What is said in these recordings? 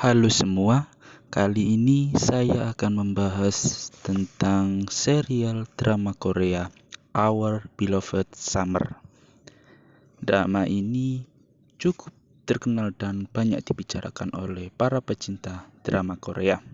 Halo semua, kali ini saya akan membahas tentang serial drama Korea Our Beloved Summer. Drama ini cukup terkenal dan banyak dibicarakan oleh para pecinta drama Korea.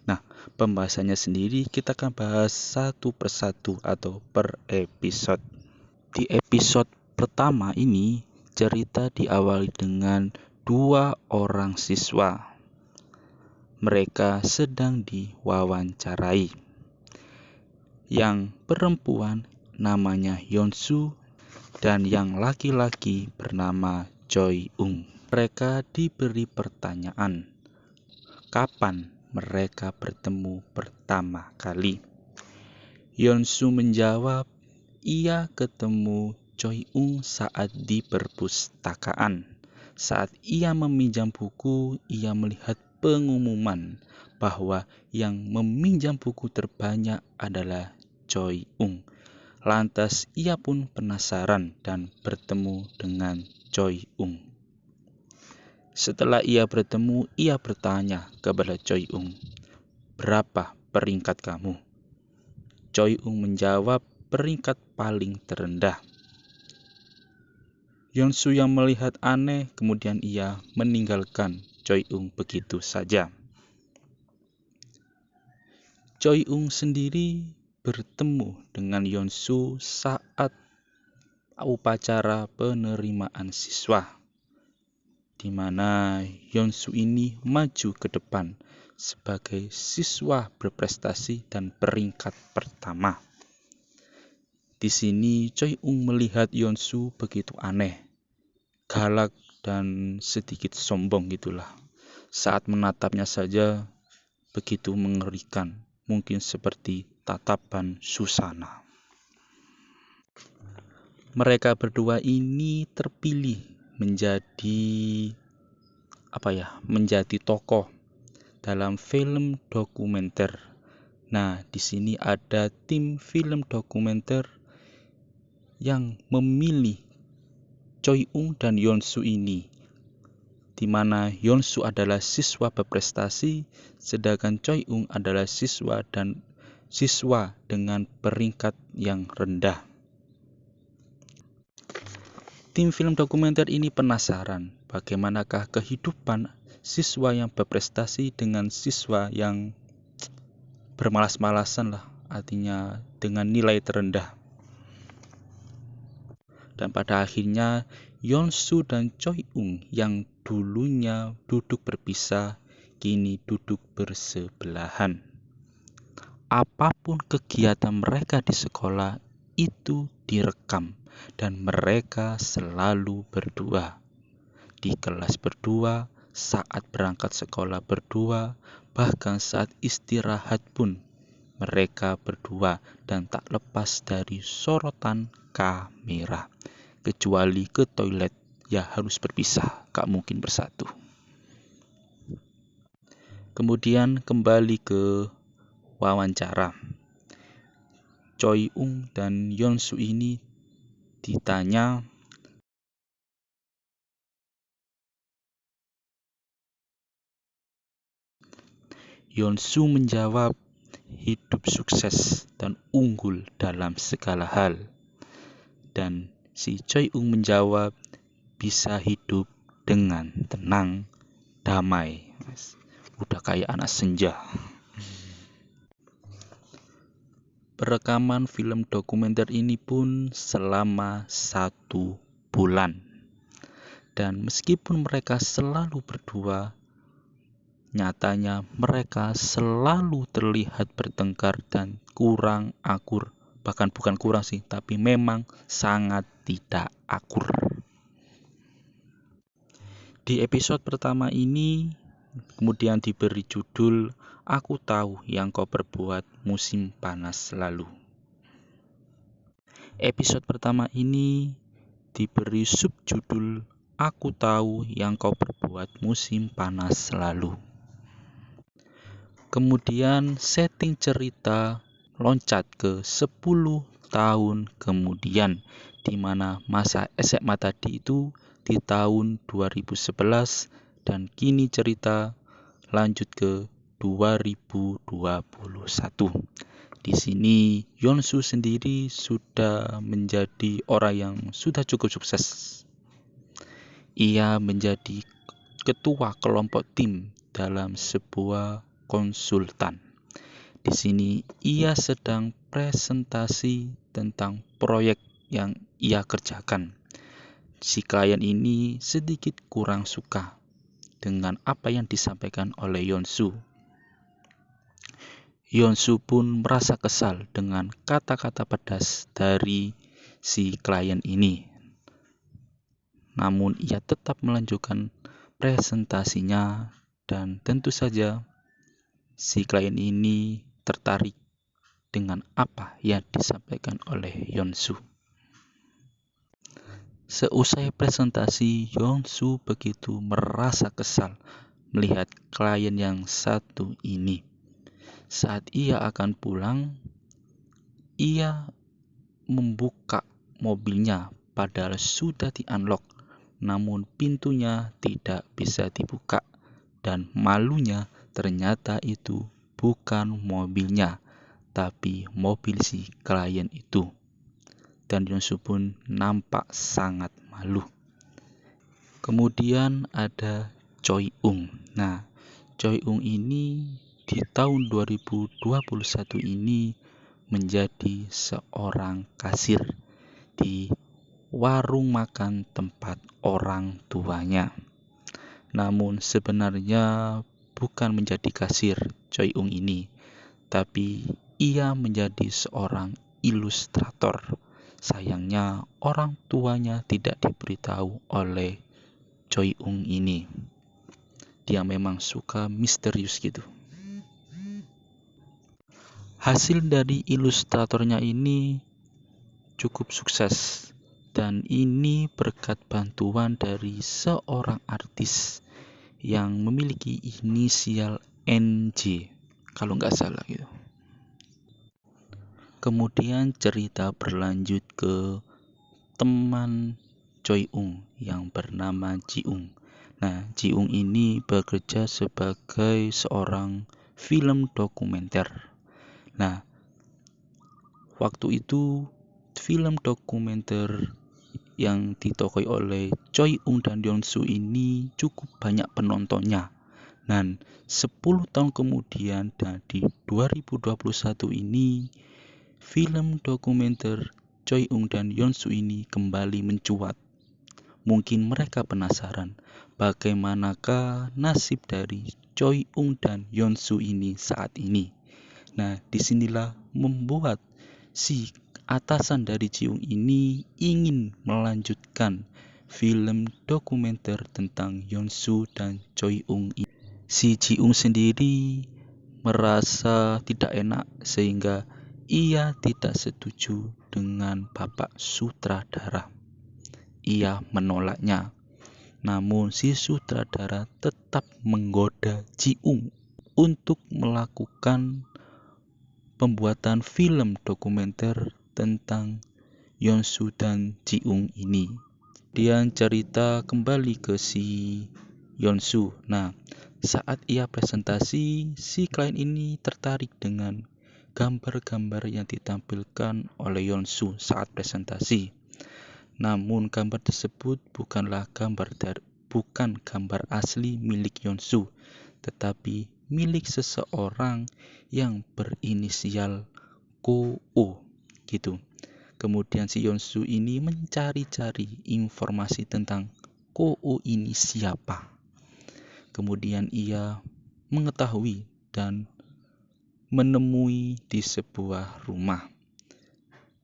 Nah, pembahasannya sendiri kita akan bahas satu persatu atau per episode. Di episode pertama ini, cerita diawali dengan dua orang siswa. Mereka sedang diwawancarai. Yang perempuan namanya Yeonsu dan yang laki-laki bernama Choi Ung. Mereka diberi pertanyaan, kapan mereka bertemu pertama kali? Yeonsu menjawab, ia ketemu Choi Ung saat di perpustakaan. Saat ia meminjam buku, ia melihat pengumuman bahwa yang meminjam buku terbanyak adalah Choi Ung. Lantas ia pun penasaran dan bertemu dengan Choi Ung. Setelah ia bertemu, ia bertanya kepada Choi Ung, berapa peringkat kamu? Choi Ung menjawab, peringkat paling terendah. Yeonsu yang melihat aneh, kemudian ia meninggalkan Choi Ung begitu saja. Choi Ung sendiri bertemu dengan Yeonsu saat upacara penerimaan siswa, di mana Yeonsu ini maju ke depan sebagai siswa berprestasi dan peringkat pertama. Di sini Choi Ung melihat Yeonsu begitu aneh, galak dan sedikit sombong gitulah. Saat menatapnya saja begitu mengerikan, mungkin seperti tatapan Susana. Mereka berdua ini terpilih menjadi tokoh dalam film dokumenter. Nah, di sini ada tim film dokumenter yang memilih Choi Ung dan Yeonsu ini, di mana Yeonsu adalah siswa berprestasi, sedangkan Choi Ung adalah siswa dengan peringkat yang rendah. Tim film dokumenter ini penasaran bagaimanakah kehidupan siswa yang berprestasi dengan siswa yang bermalas-malasan lah, artinya dengan nilai terendah. Dan pada akhirnya Yeonsu dan Choi Ung yang dulunya duduk berpisah, kini duduk bersebelahan. Apapun kegiatan mereka di sekolah itu direkam dan mereka selalu berdua. Di kelas berdua, saat berangkat sekolah berdua, bahkan saat istirahat pun mereka berdua dan tak lepas dari sorotan kamera. Kecuali ke toilet, ya harus berpisah, gak mungkin bersatu. Kemudian kembali ke wawancara. Choi Ung dan Yeonsu ini ditanya, Yeonsu menjawab, hidup sukses dan unggul dalam segala hal. Dan si Choi Ung menjawab, bisa hidup dengan tenang, damai. Udah kayak anak senja. Perekaman film dokumenter ini pun selama 1 bulan. Dan meskipun mereka selalu berdua, nyatanya mereka selalu terlihat bertengkar dan kurang akur. Bahkan bukan kurang sih, tapi memang sangat tidak akur. Di episode pertama ini kemudian diberi judul Aku Tahu Yang Kau Perbuat Musim Panas Lalu. Episode pertama ini diberi subjudul Aku Tahu Yang Kau Perbuat Musim Panas Lalu. Kemudian setting cerita loncat ke 10 tahun kemudian, di mana masa SMA tadi itu di tahun 2011 dan kini cerita lanjut ke 2021. Di sini Yeonsu sendiri sudah menjadi orang yang sudah cukup sukses. Ia menjadi ketua kelompok tim dalam sebuah konsultan. Di sini ia sedang presentasi tentang proyek yang ia kerjakan. Si klien ini sedikit kurang suka dengan apa yang disampaikan oleh Yeonsu. Yeonsu pun merasa kesal dengan kata-kata pedas dari si klien ini. Namun ia tetap melanjutkan presentasinya dan tentu saja si klien ini tertarik dengan apa yang disampaikan oleh Yeonsu. Seusai presentasi, Yeonsu begitu merasa kesal melihat klien yang satu ini. Saat ia akan pulang, ia membuka mobilnya padahal sudah di-unlock, namun pintunya tidak bisa dibuka dan malunya ternyata itu bukan mobilnya, tapi mobil si klien itu. Dan Yeonsu pun nampak sangat malu. Kemudian ada Choi Ung. Nah, Choi Ung ini di tahun 2021 ini menjadi seorang kasir di warung makan tempat orang tuanya. Namun sebenarnya bukan menjadi kasir Choi Ung ini, tapi ia menjadi seorang ilustrator. Sayangnya orang tuanya tidak diberitahu oleh Choi Ung ini. Dia memang suka misterius gitu. Hasil dari ilustratornya ini cukup sukses. Dan ini berkat bantuan dari seorang artis yang memiliki inisial NJ, kalau nggak salah gitu. Kemudian cerita berlanjut ke teman Choi Ung yang bernama Ji Ung. Nah, Ji Ung ini bekerja sebagai seorang film dokumenter. Nah, waktu itu film dokumenter yang ditokoi oleh Choi Ung dan Yeonsu ini cukup banyak penontonnya. Dan 10 tahun kemudian dan di 2021 ini film dokumenter Choi Ung dan Yeonsu ini kembali mencuat. Mungkin mereka penasaran bagaimanakah nasib dari Choi Ung dan Yeonsu ini saat ini. Nah, disinilah membuat si atasan dari Ji Ung ini ingin melanjutkan film dokumenter tentang Yeonsu dan Choi Ung ini. Si Ji Ung sendiri merasa tidak enak sehingga ia tidak setuju dengan bapak sutradara. Ia menolaknya. Namun si sutradara tetap menggoda Ji Ung untuk melakukan pembuatan film dokumenter tentang Yeonsu dan Ji Ung ini. Dia cerita kembali ke si Yeonsu. Nah, saat ia presentasi, si klien ini tertarik dengan gambar-gambar yang ditampilkan oleh Yeonsu saat presentasi. Namun gambar tersebut bukan gambar asli milik Yeonsu, tetapi milik seseorang yang berinisial KO gitu. Kemudian si Yeonsu ini mencari-cari informasi tentang KO ini siapa. Kemudian ia mengetahui dan menemui di sebuah rumah.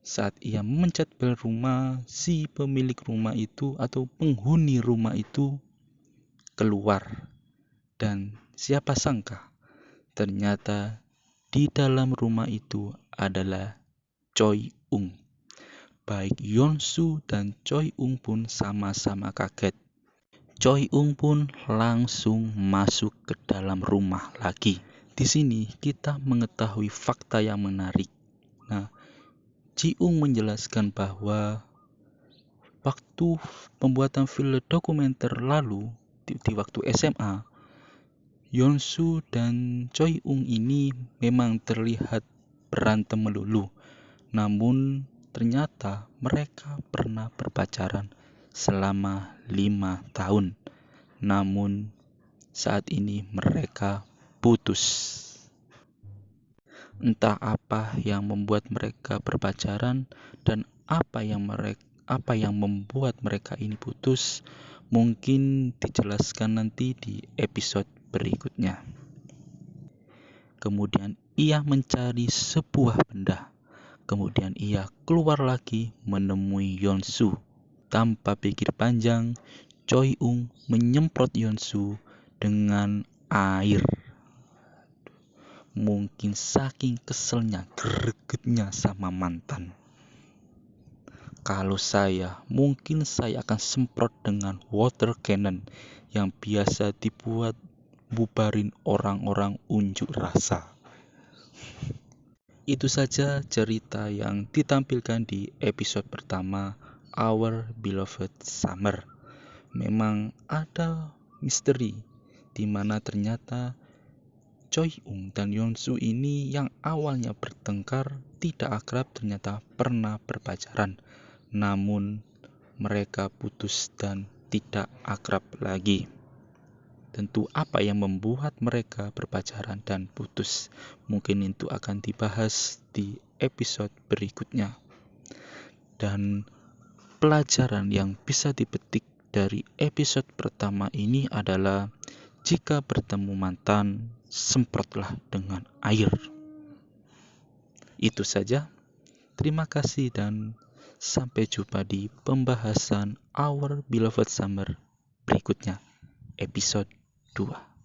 Saat ia memencet bel rumah, si pemilik rumah itu atau penghuni rumah itu keluar. Dan siapa sangka, ternyata di dalam rumah itu adalah Choi Ung. Baik Yeonsu dan Choi Ung pun sama-sama kaget. Choi Ung pun langsung masuk ke dalam rumah lagi. Di sini kita mengetahui fakta yang menarik. Nah, Ji Ung menjelaskan bahwa waktu pembuatan film dokumenter lalu di waktu SMA, Yeonsu dan Choi Ung ini memang terlihat berantem melulu, namun ternyata mereka pernah berpacaran selama 5 tahun. Namun saat ini mereka putus. Entah apa yang membuat mereka berpacaran dan apa yang membuat mereka ini putus, mungkin dijelaskan nanti di episode berikutnya. Kemudian ia mencari sebuah benda. Kemudian ia keluar lagi menemui Yeonsu. Tanpa pikir panjang, Choi Ung menyemprot Yeonsu dengan air. Mungkin saking keselnya, gregetnya sama mantan. Kalau mungkin saya akan semprot dengan water cannon yang biasa dibuat bubarin orang-orang unjuk rasa. Itu saja cerita yang ditampilkan di episode pertama Our Beloved Summer. Memang ada misteri di mana ternyata Choi Ung dan Yeonsu ini yang awalnya bertengkar, tidak akrab, ternyata pernah berpacaran. Namun mereka putus dan tidak akrab lagi. Tentu apa yang membuat mereka berpacaran dan putus, mungkin itu akan dibahas di episode berikutnya. Dan pelajaran yang bisa dipetik dari episode pertama ini adalah jika bertemu mantan, semprotlah dengan air. Itu saja. Terima kasih dan sampai jumpa di pembahasan Our Beloved Summer berikutnya, episode 2.